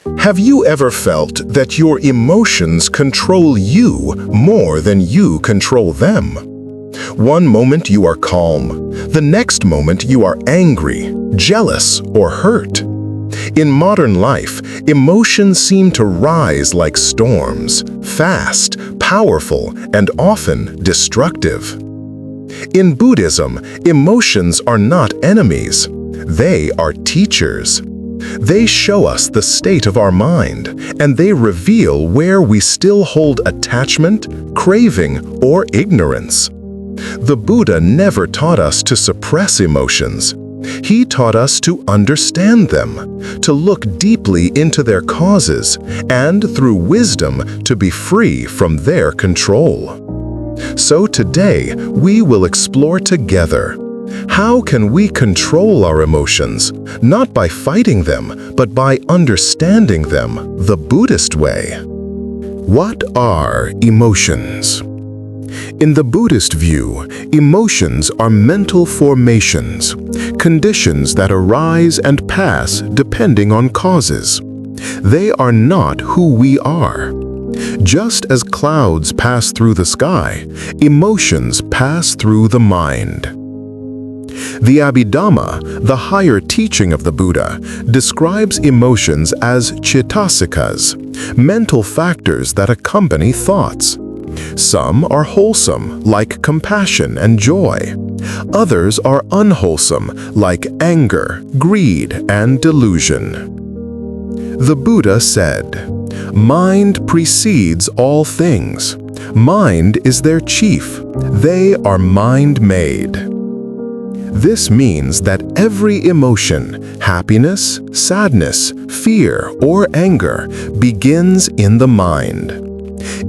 Have you ever felt that your emotions control you more than you control them? One moment you are calm, the next moment you are angry, jealous, or hurt. In modern life, emotions seem to rise like storms, fast, powerful, and often destructive. In Buddhism, emotions are not enemies. They are teachers. They show us the state of our mind, and they reveal where we still hold attachment, craving, or ignorance. The Buddha never taught us to suppress emotions. He taught us to understand them, to look deeply into their causes, and through wisdom to be free from their control. So today, we will explore together. How can we control our emotions, not by fighting them, but by understanding them the Buddhist way? What are emotions? In the Buddhist view, emotions are mental formations, conditions that arise and pass depending on causes. They are not who we are. Just as clouds pass through the sky, emotions pass through the mind. The Abhidhamma, the higher teaching of the Buddha, describes emotions as citasikas, mental factors that accompany thoughts. Some are wholesome, like compassion and joy. Others are unwholesome, like anger, greed, and delusion. The Buddha said, "Mind precedes all things. Mind is their chief. They are mind-made." This means that every emotion, happiness, sadness, fear, or anger, begins in the mind.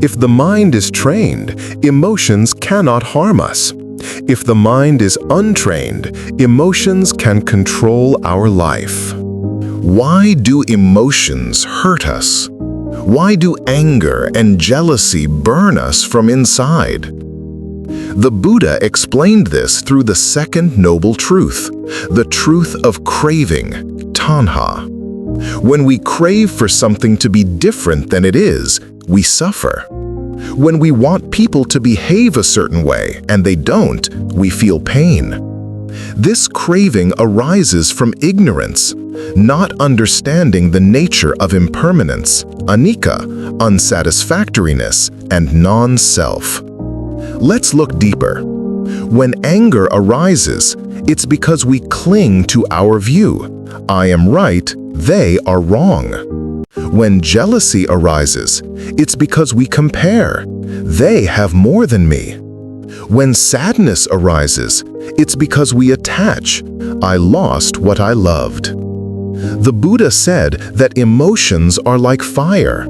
If the mind is trained, emotions cannot harm us. If the mind is untrained, emotions can control our life. Why do emotions hurt us? Why do anger and jealousy burn us from inside? The Buddha explained this through the second noble truth, the truth of craving, tanha. When we crave for something to be different than it is, we suffer. When we want people to behave a certain way and they don't, we feel pain. This craving arises from ignorance, not understanding the nature of impermanence, anicca, unsatisfactoriness, and non-self. Let's look deeper. When anger arises, it's because we cling to our view. I am right, they are wrong. When jealousy arises, it's because we compare. They have more than me. When sadness arises, it's because we attach. I lost what I loved. The Buddha said that emotions are like fire.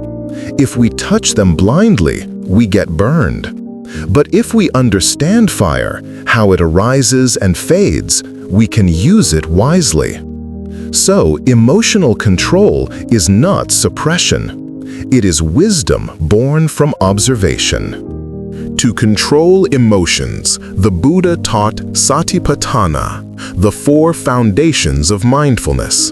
If we touch them blindly, we get burned. But if we understand fire, how it arises and fades, we can use it wisely. So, emotional control is not suppression. It is wisdom born from observation. To control emotions, the Buddha taught satipatthana, the 4 foundations of mindfulness.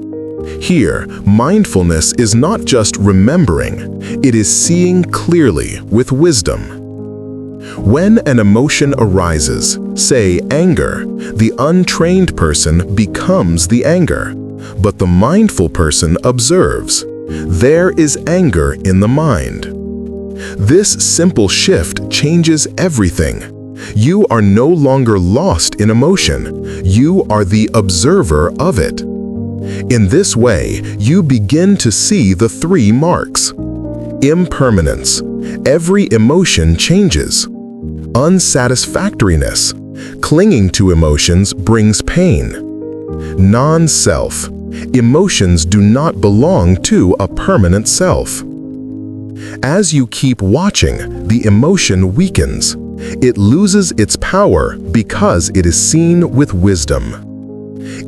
Here, mindfulness is not just remembering, it is seeing clearly with wisdom. When an emotion arises, say anger, the untrained person becomes the anger, but the mindful person observes. There is anger in the mind. This simple shift changes everything. You are no longer lost in emotion. You are the observer of it. In this way, you begin to see the 3 marks. Impermanence. Every emotion changes. Unsatisfactoriness. Clinging to emotions brings pain. Non-self. Emotions do not belong to a permanent self. As you keep watching, the emotion weakens. It loses its power because it is seen with wisdom.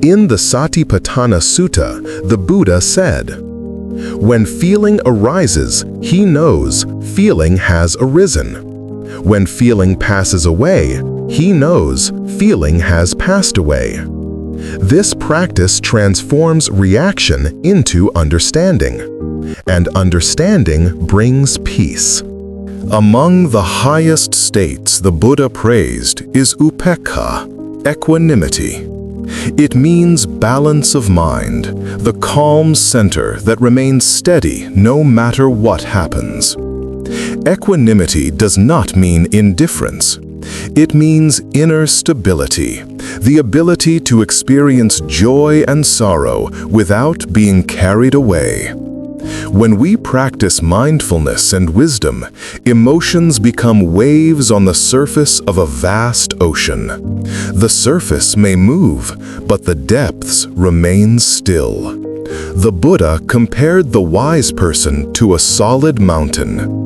In the Satipatthana Sutta, the Buddha said, "When feeling arises, he knows feeling has arisen. When feeling passes away, he knows feeling has passed away." This practice transforms reaction into understanding. and understanding brings peace. Among the highest states the Buddha praised is upekkha, equanimity. It means balance of mind, the calm center that remains steady no matter what happens. Equanimity does not mean indifference. It means inner stability, the ability to experience joy and sorrow without being carried away. When we practice mindfulness and wisdom, emotions become waves on the surface of a vast ocean. The surface may move, but the depths remain still. The Buddha compared the wise person to a solid mountain.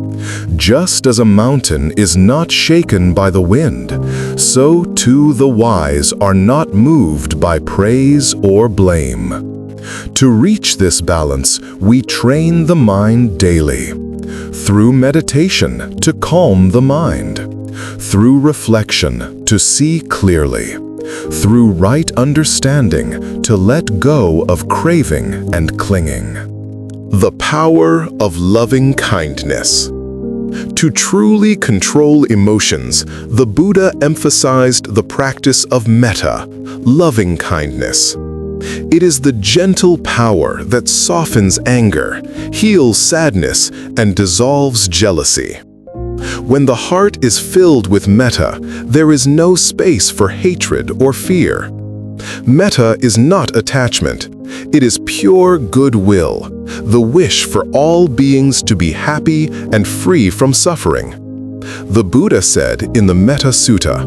Just as a mountain is not shaken by the wind, so too the wise are not moved by praise or blame. To reach this balance, we train the mind daily. Through meditation, to calm the mind. Through reflection, to see clearly. Through right understanding, to let go of craving and clinging. The power of loving kindness. To truly control emotions, the Buddha emphasized the practice of metta, loving kindness. It is the gentle power that softens anger, heals sadness, and dissolves jealousy. When the heart is filled with metta, there is no space for hatred or fear. Metta is not attachment. It is pure goodwill, the wish for all beings to be happy and free from suffering. The Buddha said in the Metta Sutta,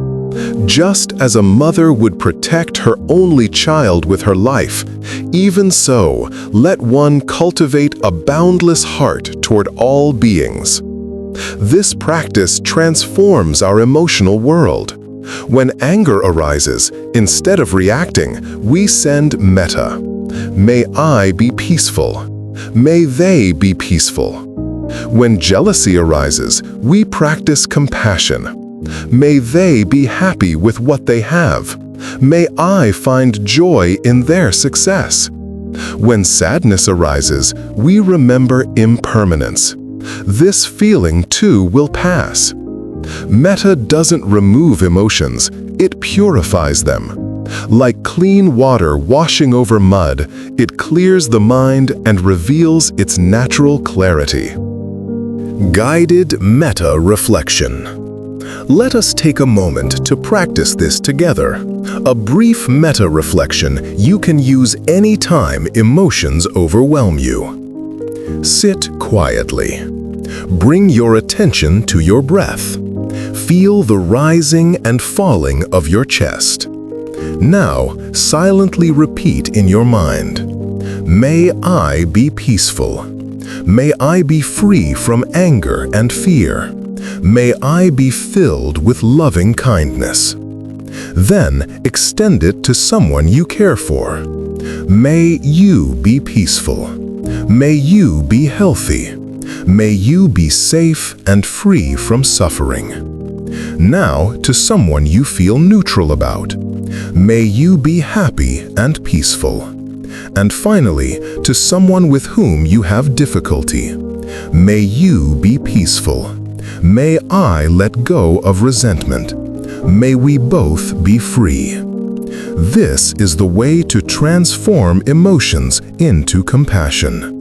"Just as a mother would protect her only child with her life, even so, let one cultivate a boundless heart toward all beings." This practice transforms our emotional world. When anger arises, instead of reacting, we send metta. May I be peaceful. May they be peaceful. When jealousy arises, we practice compassion. May they be happy with what they have. May I find joy in their success. When sadness arises, we remember impermanence. This feeling too will pass. Metta doesn't remove emotions, it purifies them. Like clean water washing over mud, it clears the mind and reveals its natural clarity. Guided Metta Reflection. Let us take a moment to practice this together. A brief metta reflection you can use anytime emotions overwhelm you. Sit quietly. Bring your attention to your breath. Feel the rising and falling of your chest. Now, silently repeat in your mind, "May I be peaceful. May I be free from anger and fear. May I be filled with loving kindness." Then, extend it to someone you care for. May you be peaceful. May you be healthy. May you be safe and free from suffering. Now, to someone you feel neutral about. May you be happy and peaceful. And finally, to someone with whom you have difficulty. May you be peaceful. May I let go of resentment. May we both be free. This is the way to transform emotions into compassion.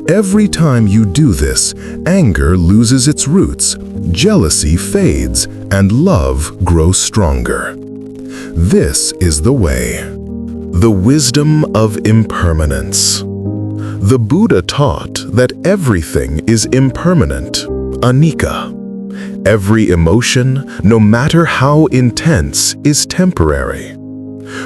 Every time you do this, anger loses its roots, jealousy fades, and love grows stronger. This is the way. The wisdom of impermanence. The Buddha taught that everything is impermanent, anicca. Every emotion, no matter how intense, is temporary.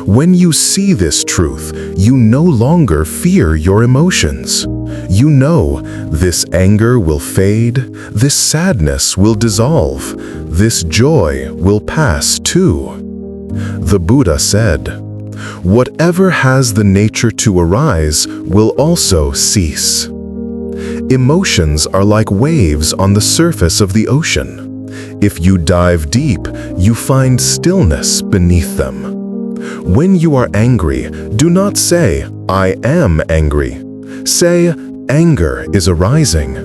When you see this truth, you no longer fear your emotions. You know this anger will fade, this sadness will dissolve, this joy will pass too. The Buddha said, "Whatever has the nature to arise will also cease." Emotions are like waves on the surface of the ocean. If you dive deep, you find stillness beneath them. When you are angry, do not say, "I am angry." Say, anger is arising.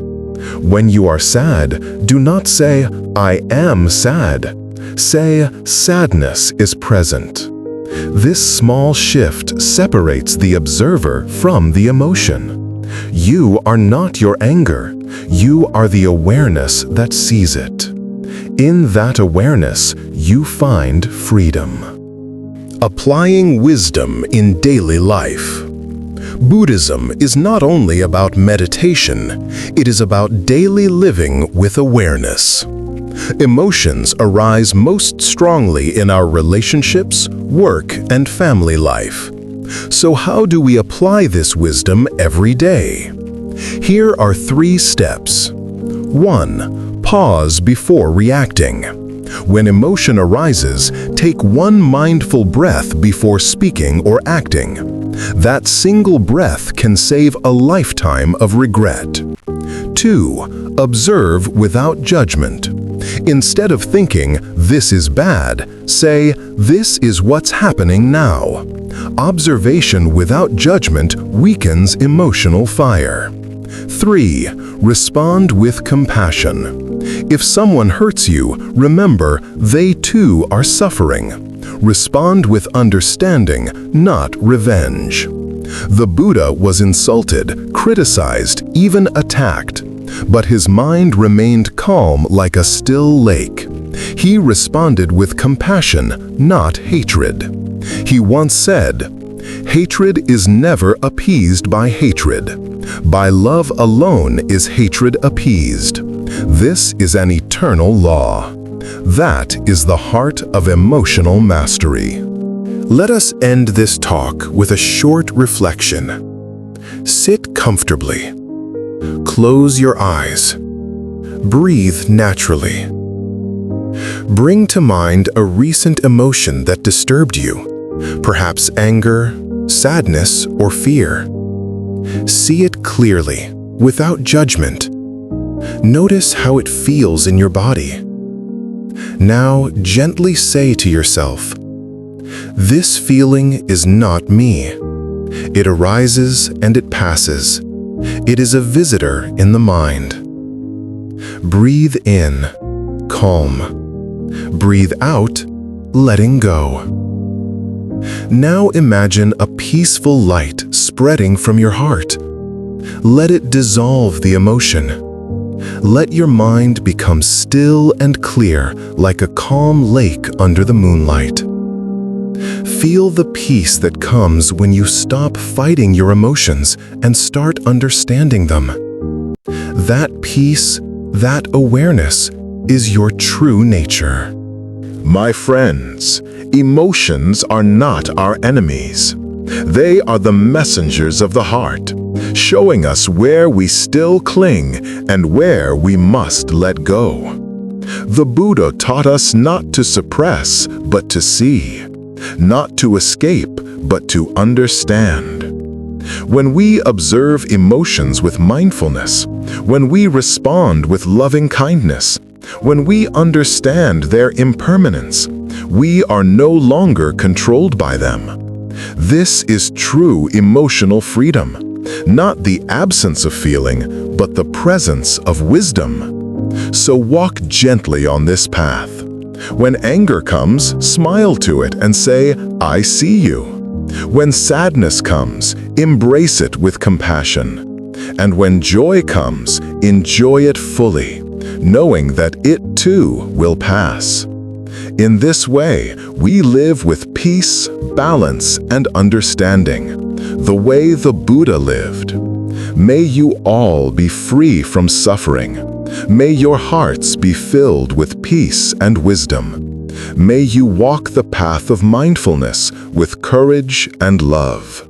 When you are sad, do not say, "I am sad." Say, "Sadness is present." This small shift separates the observer from the emotion. You are not your anger. You are the awareness that sees it. In that awareness, you find freedom. Applying wisdom in daily life. Buddhism is not only about meditation, it is about daily living with awareness. Emotions arise most strongly in our relationships, work, and family life. So how do we apply this wisdom every day? Here are 3 steps. 1. Pause before reacting. When emotion arises, take 1 mindful breath before speaking or acting. That single breath can save a lifetime of regret. 2. Observe without judgment. Instead of thinking, "This is bad," say, "This is what's happening now." Observation without judgment weakens emotional fire. 3. Respond with compassion. If someone hurts you, remember they too are suffering. Respond with understanding, not revenge. The Buddha was insulted, criticized, even attacked, but his mind remained calm like a still lake. He responded with compassion, not hatred. He once said, "Hatred is never appeased by hatred. By love alone is hatred appeased. This is an eternal law." That is the heart of emotional mastery. Let us end this talk with a short reflection. Sit comfortably. Close your eyes. Breathe naturally. Bring to mind a recent emotion that disturbed you, perhaps anger, sadness, or fear. See it clearly, without judgment. Notice how it feels in your body. Now gently say to yourself, "This feeling is not me. It arises and it passes. It is a visitor in the mind." Breathe in, calm. Breathe out, letting go. Now imagine a peaceful light spreading from your heart. Let it dissolve the emotion. Let your mind become still and clear like a calm lake under the moonlight. Feel the peace that comes when you stop fighting your emotions and start understanding them. That peace, that awareness, is your true nature. My friends, emotions are not our enemies. They are the messengers of the heart, showing us where we still cling and where we must let go. The Buddha taught us not to suppress, but to see, not to escape, but to understand. When we observe emotions with mindfulness, when we respond with loving kindness, when we understand their impermanence, we are no longer controlled by them. This is true emotional freedom, not the absence of feeling, but the presence of wisdom. So walk gently on this path. When anger comes, smile to it and say, "I see you." When sadness comes, embrace it with compassion. And when joy comes, enjoy it fully, knowing that it too will pass. In this way, we live with peace, balance, and understanding, the way the Buddha lived. May you all be free from suffering. May your hearts be filled with peace and wisdom. May you walk the path of mindfulness with courage and love.